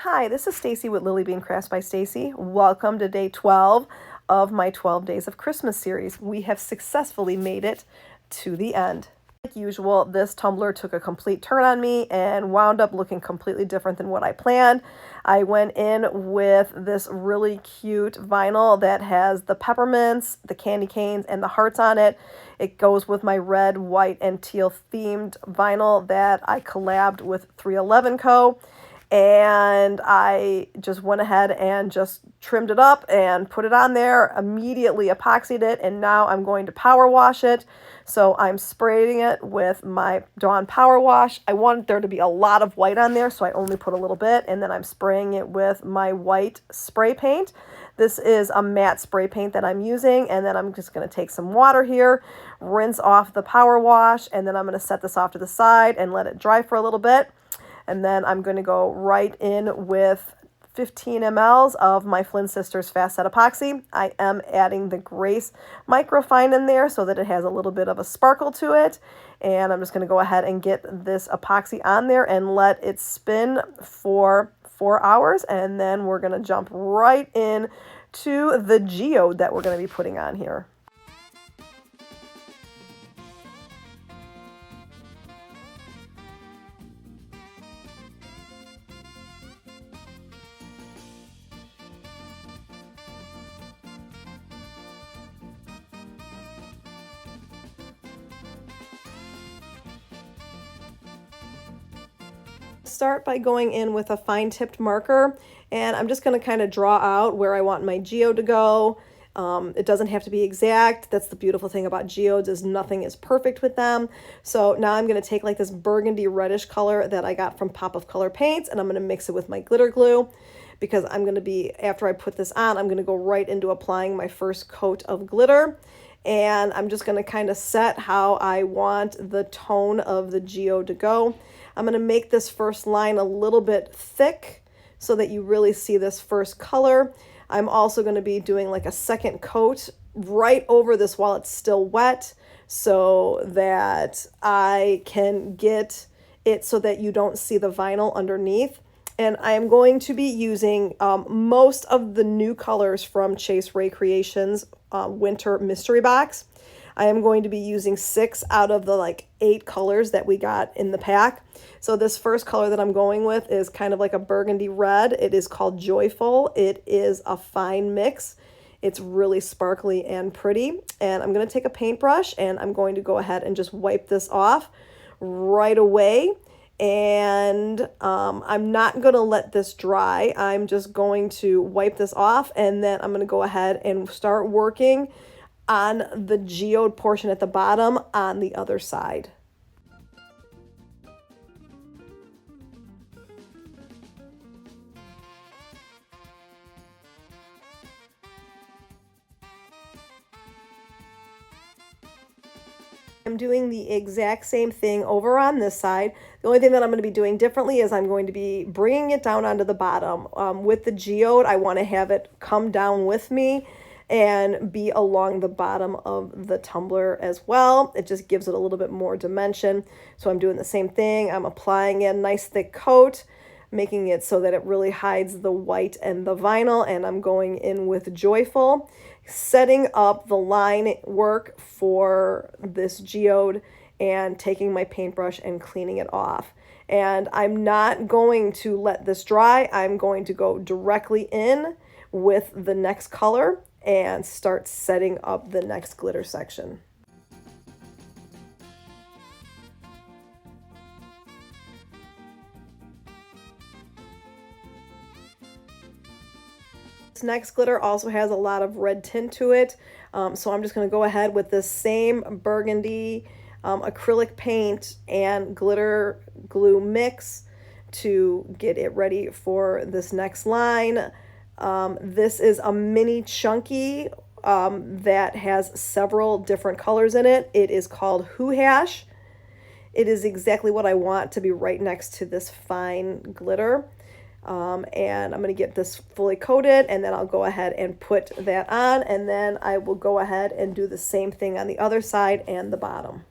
Hi, this is Stacy with Lily Bean Crafts by Stacy. Welcome to day 12 of my 12 Days of Christmas series. We have successfully made it to the end. Like usual, this tumbler took a complete turn on me and wound up looking completely different than what I planned. I went in with this really cute vinyl that has the peppermints, the candy canes, and the hearts on it. It goes with my red, white, and teal themed vinyl that I collabed with 311 Co. And I just went ahead and just trimmed it up and put it on there, immediately epoxied it, and now I'm going to power wash it. So I'm spraying it with my Dawn Power Wash. I wanted there to be a lot of white on there, so I only put a little bit, and then I'm spraying it with my white spray paint. This is a matte spray paint that I'm using, and then I'm just going to take some water here, rinse off the Power Wash, and then I'm going to set this off to the side and let it dry for a little bit. And then I'm going to go right in with 15 mLs of my Flynn Sisters Fast Set Epoxy. I am adding the Grace Microfine in there so that it has a little bit of a sparkle to it. And I'm just going to go ahead and get this epoxy on there and let it spin for 4 hours. And then we're going to jump right in to the geode that we're going to be putting on here. Start by going in with a fine tipped marker, and I'm just going to kind of draw out where I want my geode to go. It doesn't have to be exact. That's the beautiful thing about geodes, is nothing is perfect with them. So now I'm going to take like this burgundy reddish color that I got from Pop of Color Paints, and I'm going to mix it with my glitter glue, because I'm going to be, after I put this on, I'm going to go right into applying my first coat of glitter. And I'm just going to kind of set how I want the tone of the geode to go. I'm going to make this first line a little bit thick so that you really see this first color. I'm also going to be doing like a second coat right over this while it's still wet, so that I can get it so that you don't see the vinyl underneath. And I am going to be using most of the new colors from Rae Creations Winter Mystery Box. I am going to be using 6 out of the like 8 colors that we got in the pack. So this first color that I'm going with is kind of like a burgundy red. It is called Joyful. It is a fine mix. It's really sparkly and pretty. And I'm going to take a paintbrush and I'm going to go ahead and just wipe this off right away. And I'm not going to let this dry. I'm just going to wipe this off, and then I'm going to go ahead and start working on the geode portion at the bottom on the other side. I'm doing the exact same thing over on this side. The only thing that I'm going to be doing differently is I'm going to be bringing it down onto the bottom. With the geode, I want to have it come down with me and be along the bottom of the tumbler as well. It just gives it a little bit more dimension. So I'm doing the same thing. I'm applying a nice thick coat, making it so that it really hides the white and the vinyl, and I'm going in with Joyful, setting up the line work for this geode and taking my paintbrush and cleaning it off. And I'm not going to let this dry. I'm going to go directly in with the next color and start setting up the next glitter section. This next glitter also has a lot of red tint to it, so I'm just going to go ahead with this same burgundy acrylic paint and glitter glue mix to get it ready for this next line. This is a mini chunky that has several different colors in it. It is called Hoo Hash. It is exactly what I want to be right next to this fine glitter. And I'm going to get this fully coated, and then I'll go ahead and put that on, and then I will go ahead and do the same thing on the other side and the bottom.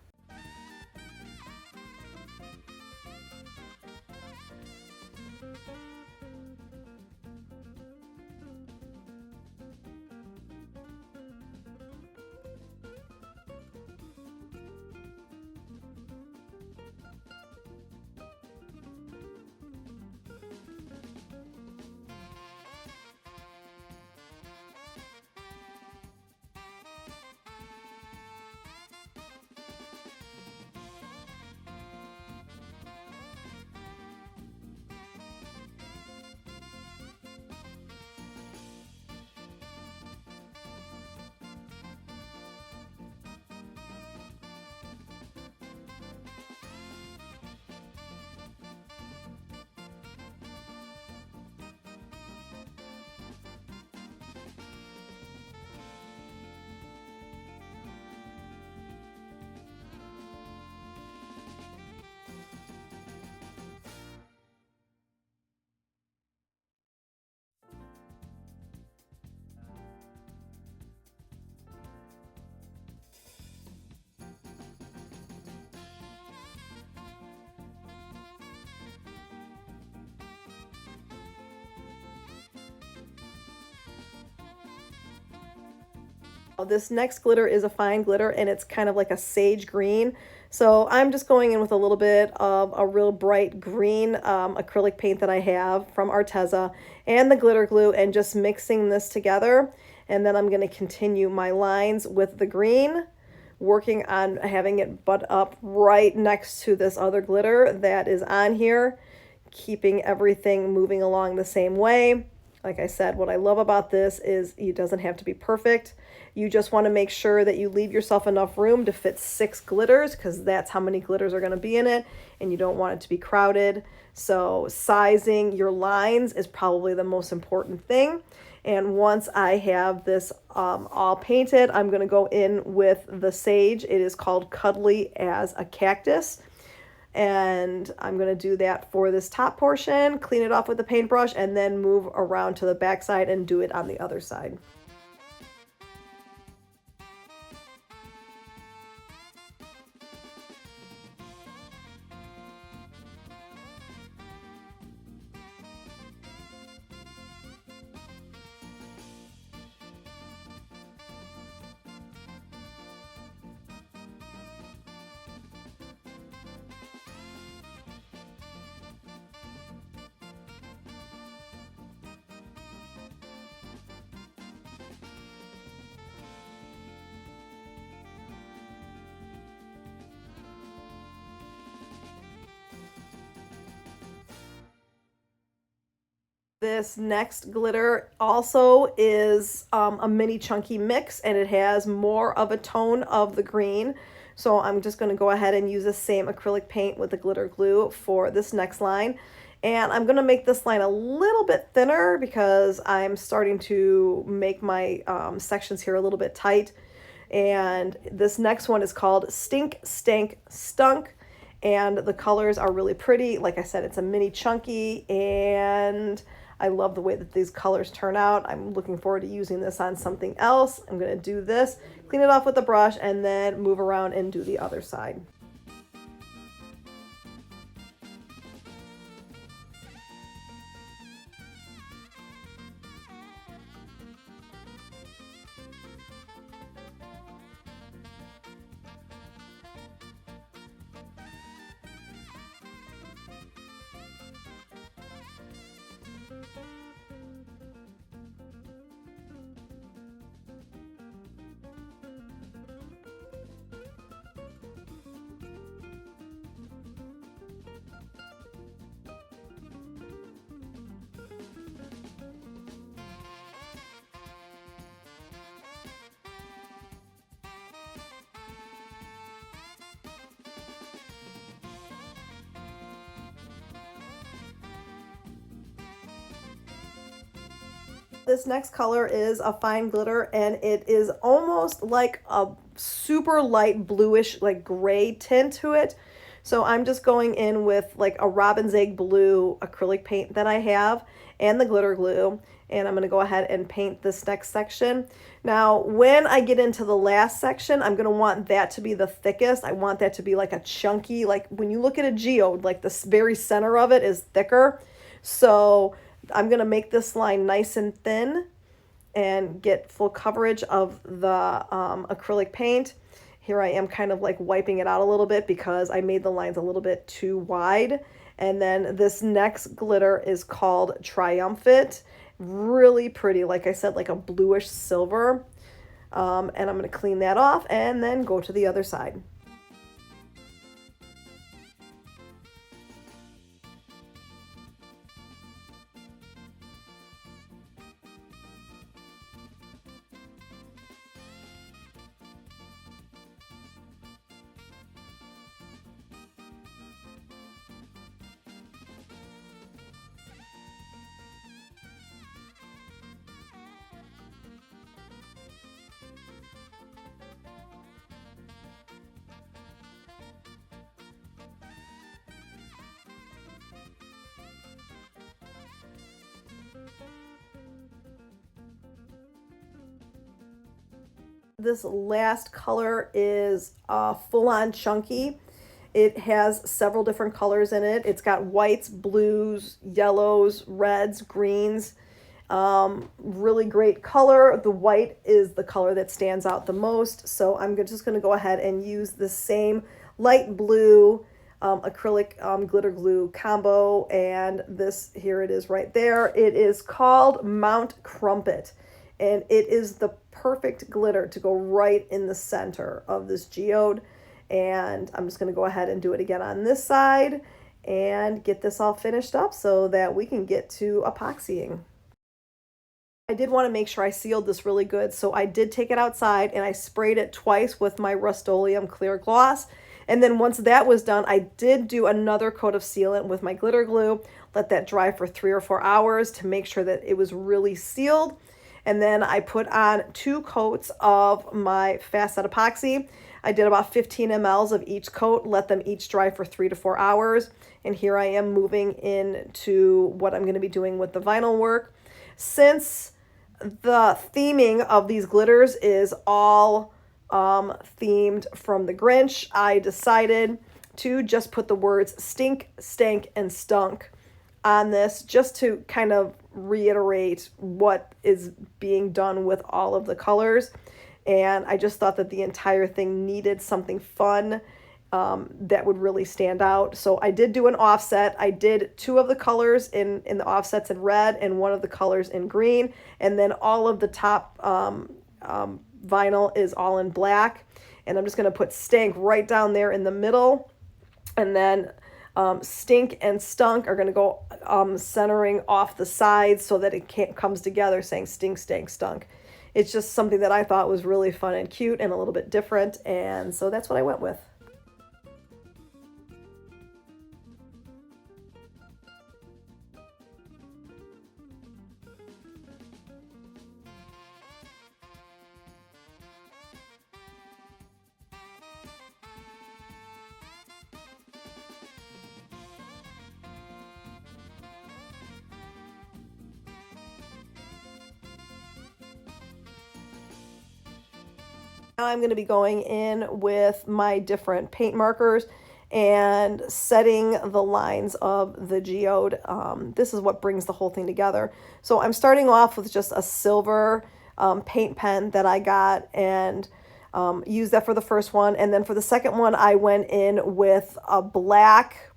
This next glitter is a fine glitter and it's kind of like a sage green. So I'm just going in with a little bit of a real bright green acrylic paint that I have from Arteza and the glitter glue and just mixing this together. And then I'm going to continue my lines with the green, working on having it butt up right next to this other glitter that is on here, keeping everything moving along the same way. Like I said, what I love about this is it doesn't have to be perfect. You just want to make sure that you leave yourself enough room to fit 6 glitters because that's how many glitters are going to be in it, and you don't want it to be crowded. So sizing your lines is probably the most important thing. And once I have this all painted, I'm going to go in with the sage. It is called Cuddly as a Cactus. And I'm going to do that for this top portion, clean it off with the paintbrush, and then move around to the back side and do it on the other side. This next glitter also is a mini chunky mix and it has more of a tone of the green. So I'm just going to go ahead and use the same acrylic paint with the glitter glue for this next line. And I'm going to make this line a little bit thinner because I'm starting to make my sections here a little bit tight. And this next one is called Stink, Stank, Stunk. And the colors are really pretty. Like I said, it's a mini chunky and I love the way that these colors turn out. I'm looking forward to using this on something else. I'm going to do this, clean it off with a brush, and then move around and do the other side. This next color is a fine glitter and it is almost like a super light bluish, like gray tint to it. So I'm just going in with like a robin's egg blue acrylic paint that I have and the glitter glue. And I'm going to go ahead and paint this next section. Now, when I get into the last section, I'm going to want that to be the thickest. I want that to be like a chunky, like when you look at a geode, like the very center of it is thicker. So I'm going to make this line nice and thin and get full coverage of the acrylic paint. Here I am kind of like wiping it out a little bit because I made the lines a little bit too wide. And then this next glitter is called Triumphant. Really pretty, like I said, like a bluish silver. And I'm going to clean that off and then go to the other side. This last color is full-on chunky. It has several different colors in it. It's got whites, blues, yellows, reds, greens, Really great color. The white is the color that stands out the most. So I'm just going to go ahead and use the same light blue acrylic glitter glue combo. And this, here it is right there. It is called Mount Crumpet. And it is the perfect glitter to go right in the center of this geode. And I'm just going to go ahead and do it again on this side and get this all finished up so that we can get to epoxying. I did want to make sure I sealed this really good, so I did take it outside and I sprayed it twice with my Rust-Oleum clear gloss. And then once that was done, I did do another coat of sealant with my glitter glue, let that dry for 3 or 4 hours to make sure that it was really sealed. And then I put on 2 coats of my fast set epoxy. I did about 15 mLs of each coat, let them each dry for 3 to 4 hours. And here I am moving into what I'm going to be doing with the vinyl work. Since the theming of these glitters is all themed from the Grinch, I decided to just put the words stink, stank, and stunk on this just to kind of reiterate what is being done with all of the colors. And I just thought that the entire thing needed something fun that would really stand out. So I did do an offset. I did 2 of the colors in the offsets in red and 1 of the colors in green. And then all of the top vinyl is all in black. And I'm just going to put Stank right down there in the middle. And then Stink and Stunk are going to go centering off the sides so that it comes together saying Stink, Stank, Stunk. It's just something that I thought was really fun and cute and a little bit different. And so that's what I went with. Now I'm going to be going in with my different paint markers and setting the lines of the geode. This is what brings the whole thing together. So I'm starting off with just a silver paint pen that I got and used that for the first one. And then for the second one, I went in with a black,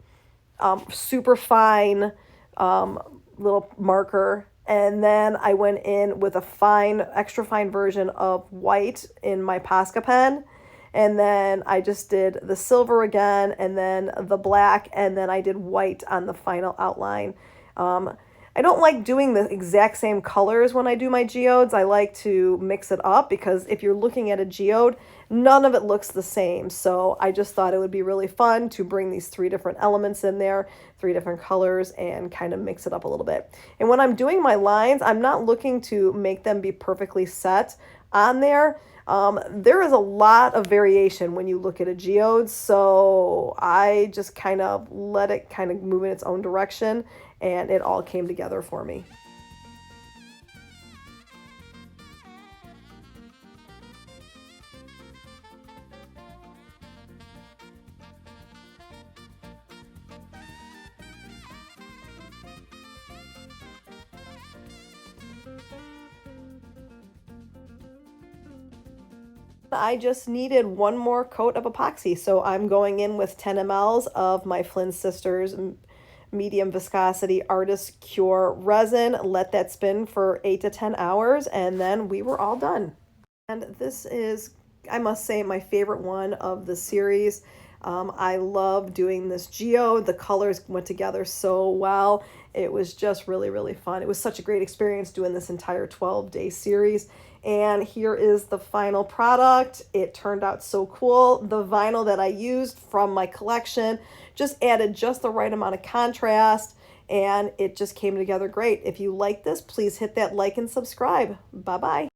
super fine little marker. And then I went in with a fine, extra fine version of white in my Posca pen. And then I just did the silver again, and then the black, and then I did white on the final outline. I don't like doing the exact same colors when I do my geodes. I like to mix it up because if you're looking at a geode, none of it looks the same. So I just thought it would be really fun to bring these 3 different elements in there, 3 different colors, and kind of mix it up a little bit. And when I'm doing my lines, I'm not looking to make them be perfectly set on there. There is a lot of variation when you look at a geode, so I just kind of let it kind of move in its own direction, and it all came together for me. I just needed 1 more coat of epoxy, so I'm going in with 10 mLs of my Flynn Sisters medium viscosity Artist Cure resin. Let that spin for 8 to 10 hours, and then we were all done. And this is, I must say, my favorite one of the series. I love doing this geode. The colors went together so well. It was just really, really fun. It was such a great experience doing this entire 12-day series. And here is the final product. It turned out so cool. The vinyl that I used from my collection just added just the right amount of contrast, and it just came together great. If you like this, please hit that like and subscribe. Bye-bye.